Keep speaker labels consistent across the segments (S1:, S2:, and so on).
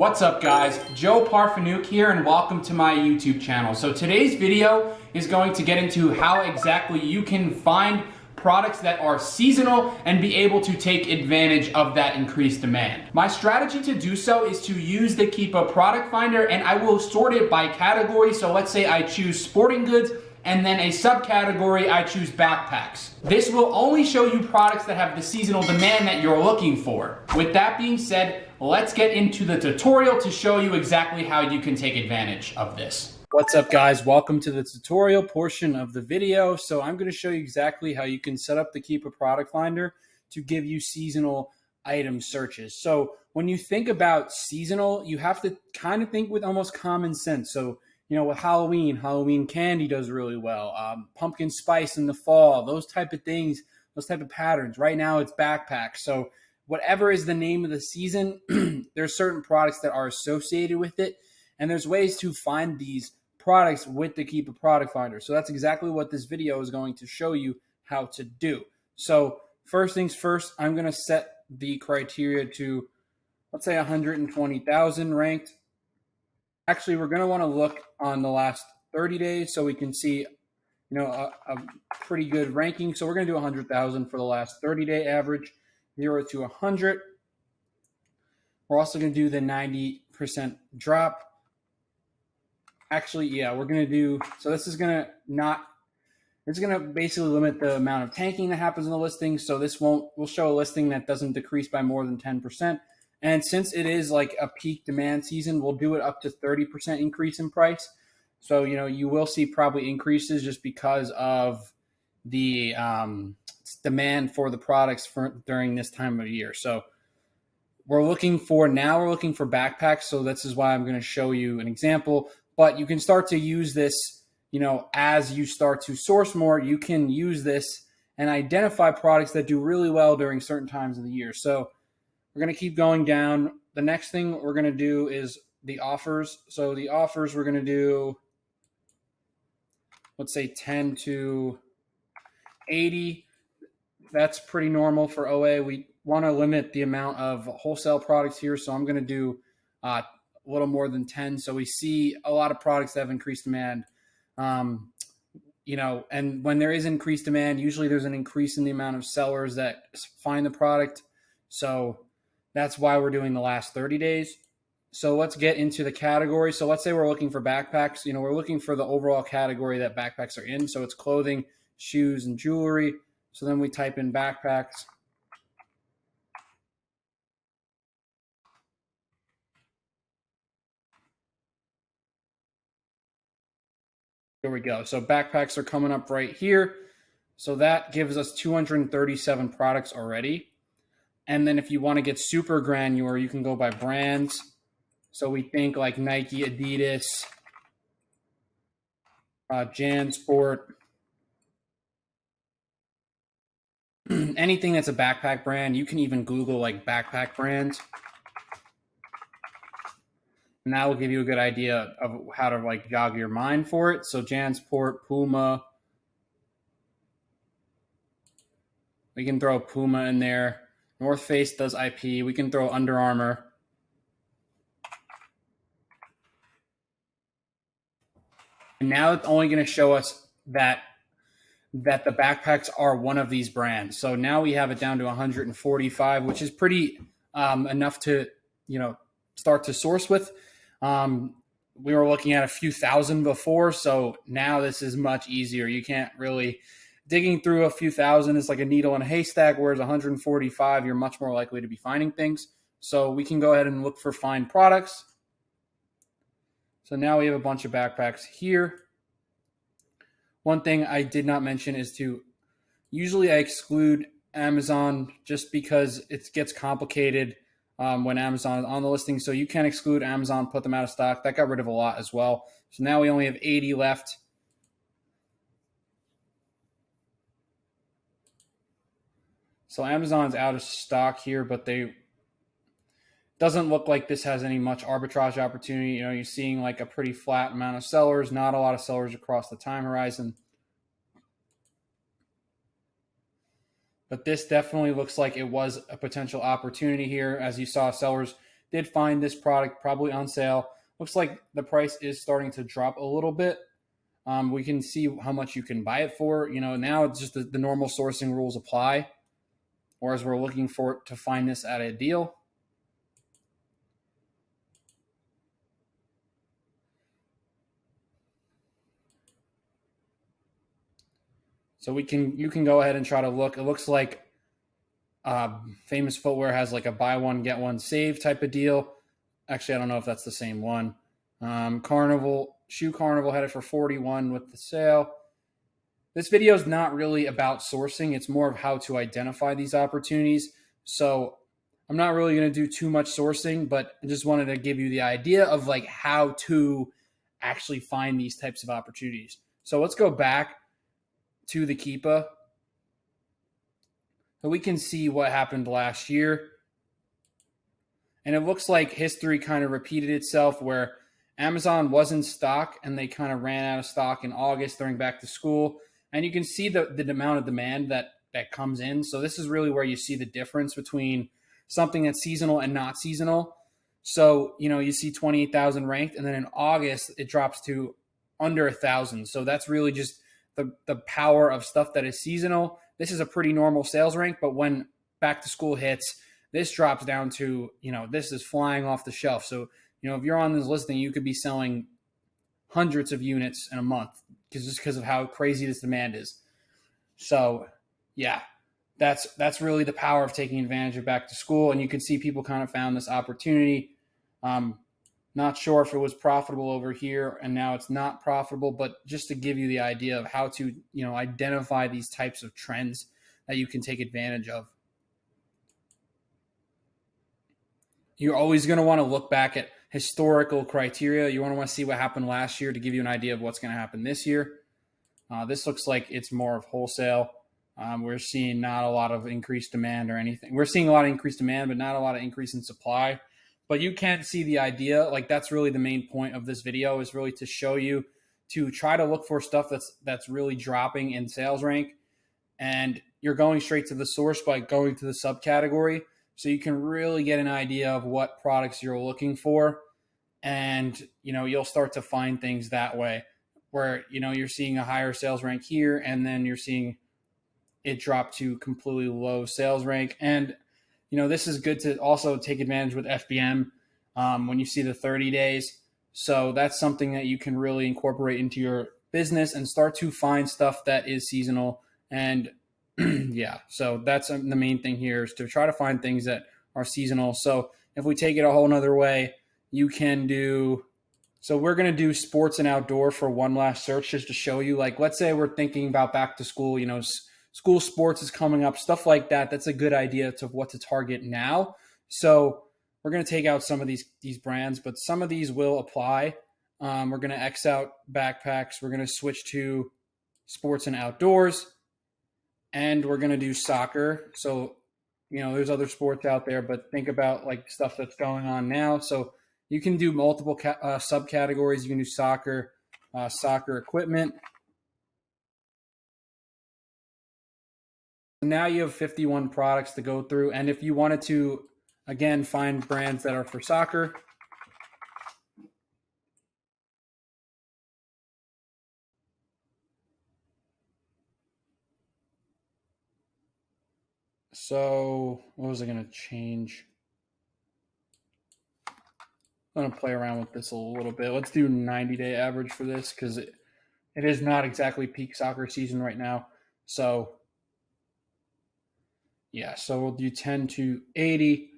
S1: What's up guys, Joe Parfanook here and welcome to my YouTube channel. So today's video is going to get into how exactly you can find products that are seasonal and be able to take advantage of that increased demand. My strategy to do so is to use the Keepa product finder, and I will sort it by category. So let's say I choose sporting goods, and then a subcategory I choose backpacks. This will only show you products that have the seasonal demand that you're looking for. With that being said, let's get into the tutorial to show you exactly how you can take advantage of this. What's up guys, welcome to the tutorial portion of the video. So I'm going to show you exactly how you can set up the Keepa product finder to give you seasonal item searches. So when you think about seasonal, you have to kind of think with almost common sense. So you know, with Halloween candy does really well. Pumpkin spice in the fall, those type of things, those type of patterns. Right now it's backpacks. So whatever is the name of the season, there's certain products that are associated with it. And there's ways to find these products with the Keepa product finder. So that's exactly what this video is going to show you how to do. So first things first, I'm going to set the criteria to, let's say 120,000 ranked. Actually, we're going to want to look on the last 30 days so we can see, you know, a pretty good ranking. So we're going to do 100,000 for the last 30-day average, 0 to 100. We're also going to do the 90% drop. Actually, yeah, we're going to do, so this is going to not, it's going to basically limit the amount of tanking that happens in the listing. So this we'll show a listing that doesn't decrease by more than 10%. And since it is like a peak demand season, we'll do it up to 30% increase in price. So, you know, you will see probably increases just because of the demand for the products during this time of year. So we're looking for backpacks. So this is why I'm going to show you an example. But you can start to use this, you know, as you start to source more, you can use this and identify products that do really well during certain times of the year. So we're going to keep going down. The next thing we're going to do is the offers. So the offers we're going to do, let's say 10 to 80. That's pretty normal for OA. We want to limit the amount of wholesale products here. So I'm going to do a little more than 10. So we see a lot of products that have increased demand. You know, and when there is increased demand, usually there's an increase in the amount of sellers that find the product. So that's why we're doing the last 30 days. So let's get into the category. So let's say we're looking for backpacks. You know, we're looking for the overall category that backpacks are in. So it's clothing, shoes, and jewelry. So then we type in backpacks. Here we go. So backpacks are coming up right here. So that gives us 237 products already. And then if you want to get super granular, you can go by brands. So we think like Nike, Adidas, JanSport, anything that's a backpack brand. You can even Google like backpack brands. And that will give you a good idea of how to like jog your mind for it. So JanSport, Puma. We can throw Puma in there. North Face does IP. We can throw Under Armour. And now it's only going to show us that the backpacks are one of these brands. So now we have it down to 145, which is pretty enough to, you know, start to source with. We were looking at a few thousand before, so now this is much easier. You can't really digging through a few thousand is like a needle in a haystack, whereas 145, you're much more likely to be finding things. So we can go ahead and look for find products. So now we have a bunch of backpacks here. One thing I did not mention is usually I exclude Amazon just because it gets complicated when Amazon is on the listing. So you can exclude Amazon, put them out of stock. That got rid of a lot as well. So now we only have 80 left. So Amazon's out of stock here, but doesn't look like this has any much arbitrage opportunity. You know, you're seeing like a pretty flat amount of sellers, not a lot of sellers across the time horizon. But this definitely looks like it was a potential opportunity here. As you saw, sellers did find this product probably on sale. Looks like the price is starting to drop a little bit. We can see how much you can buy it for. Now it's just the normal sourcing rules apply, whereas we're looking for to find this at a deal. So you can go ahead and try to look. It looks like Famous Footwear has like a buy one get one save type of deal. Actually, I don't know if that's the same one. Shoe Carnival had it for 41 with the sale. This video is not really about sourcing. It's more of how to identify these opportunities. So I'm not really going to do too much sourcing, but I just wanted to give you the idea of like how to actually find these types of opportunities. So let's go back to the Keepa. So we can see what happened last year. And it looks like history kind of repeated itself where Amazon was in stock and they kind of ran out of stock in August during back to school. And you can see the amount of demand that comes in. So this is really where you see the difference between something that's seasonal and not seasonal. So, you see 28,000 ranked, and then in August, it drops to under 1,000. So that's really just the power of stuff that is seasonal. This is a pretty normal sales rank, but when back to school hits, this drops down to, this is flying off the shelf. So, if you're on this listing, you could be selling hundreds of units in a month just because of how crazy this demand is. So, yeah, that's really the power of taking advantage of back to school. And you can see people kind of found this opportunity. Not sure if it was profitable over here and now it's not profitable, but just to give you the idea of how to, identify these types of trends that you can take advantage of. You're always going to want to look back at historical criteria. You want to see what happened last year to give you an idea of what's going to happen this year. This looks like it's more of wholesale. We're seeing not a lot of increased demand or anything. We're seeing a lot of increased demand, but not a lot of increase in supply. But you can't see the idea. Like, that's really the main point of this video, is really to show you to try to look for stuff that's really dropping in sales rank. And you're going straight to the source by going to the subcategory. So you can really get an idea of what products you're looking for. And, you'll start to find things that way where, you're seeing a higher sales rank here, and then you're seeing it drop to completely low sales rank. And, this is good to also take advantage with FBM when you see the 30 days. So that's something that you can really incorporate into your business and start to find stuff that is seasonal. And yeah, so that's the main thing here, is to try to find things that are seasonal. So if we take it a whole nother way, you can do, so we're going to do sports and outdoor for one last search, just to show you, like, let's say we're thinking about back to school, school sports is coming up, stuff like that. That's a good idea to what to target now. So we're going to take out some of these brands, but some of these will apply. We're going to X out backpacks. We're going to switch to sports and outdoors, and we're going to do soccer. So, there's other sports out there, but think about like stuff that's going on now. So you can do multiple subcategories. You can do soccer, soccer equipment. Now you have 51 products to go through. And if you wanted to, again, find brands that are for soccer, so what was I going to change? I'm going to play around with this a little bit. Let's do 90-day average for this, because it is not exactly peak soccer season right now. So yeah, so we'll do 10 to 80.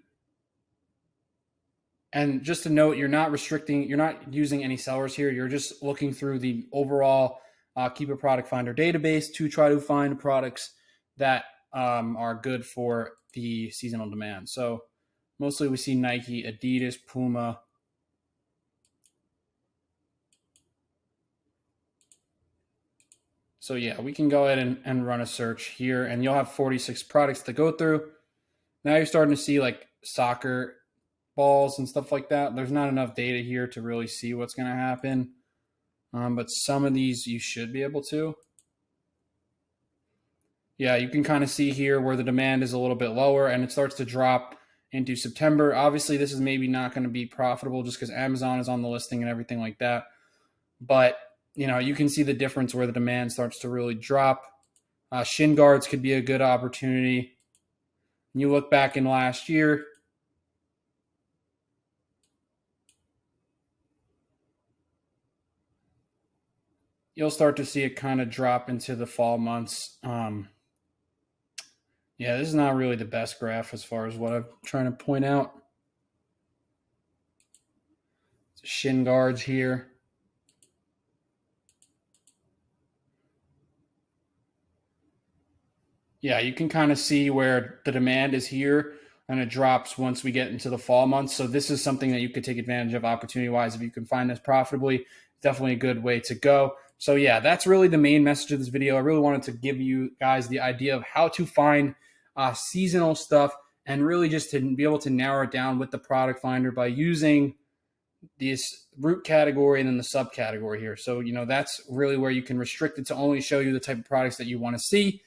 S1: And just to note, you're not using any sellers here. You're just looking through the overall Keepa Product Finder database to try to find products that are good for the seasonal demand. So mostly we see Nike, Adidas, Puma. So yeah, we can go ahead and run a search here, and you'll have 46 products to go through. Now you're starting to see like soccer balls and stuff like that. There's not enough data here to really see what's going to happen. But some of these you should be able to. Yeah, you can kind of see here where the demand is a little bit lower and it starts to drop into September. Obviously, this is maybe not going to be profitable just because Amazon is on the listing and everything like that. But, you can see the difference where the demand starts to really drop. Shin guards could be a good opportunity. You look back in last year, you'll start to see it kind of drop into the fall months. Yeah, this is not really the best graph as far as what I'm trying to point out. Shin guards here. Yeah, you can kind of see where the demand is here and it drops once we get into the fall months. So this is something that you could take advantage of opportunity-wise. If you can find this profitably, definitely a good way to go. So yeah, that's really the main message of this video. I really wanted to give you guys the idea of how to find seasonal stuff and really just to be able to narrow it down with the product finder by using this root category and then the subcategory here. So, that's really where you can restrict it to only show you the type of products that you want to see.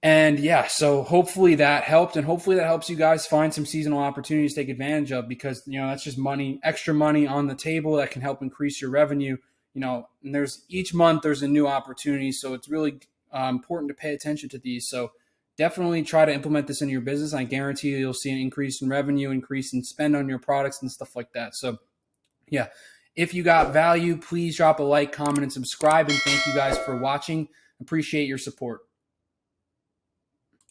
S1: And yeah, so hopefully that helped, and hopefully that helps you guys find some seasonal opportunities to take advantage of, because, that's just money, extra money on the table that can help increase your revenue. And each month there's a new opportunity. So it's really important to pay attention to these. So definitely try to implement this in your business. I guarantee you'll see an increase in revenue, increase in spend on your products and stuff like that. So yeah, if you got value, please drop a like, comment, and subscribe. And thank you guys for watching. Appreciate your support.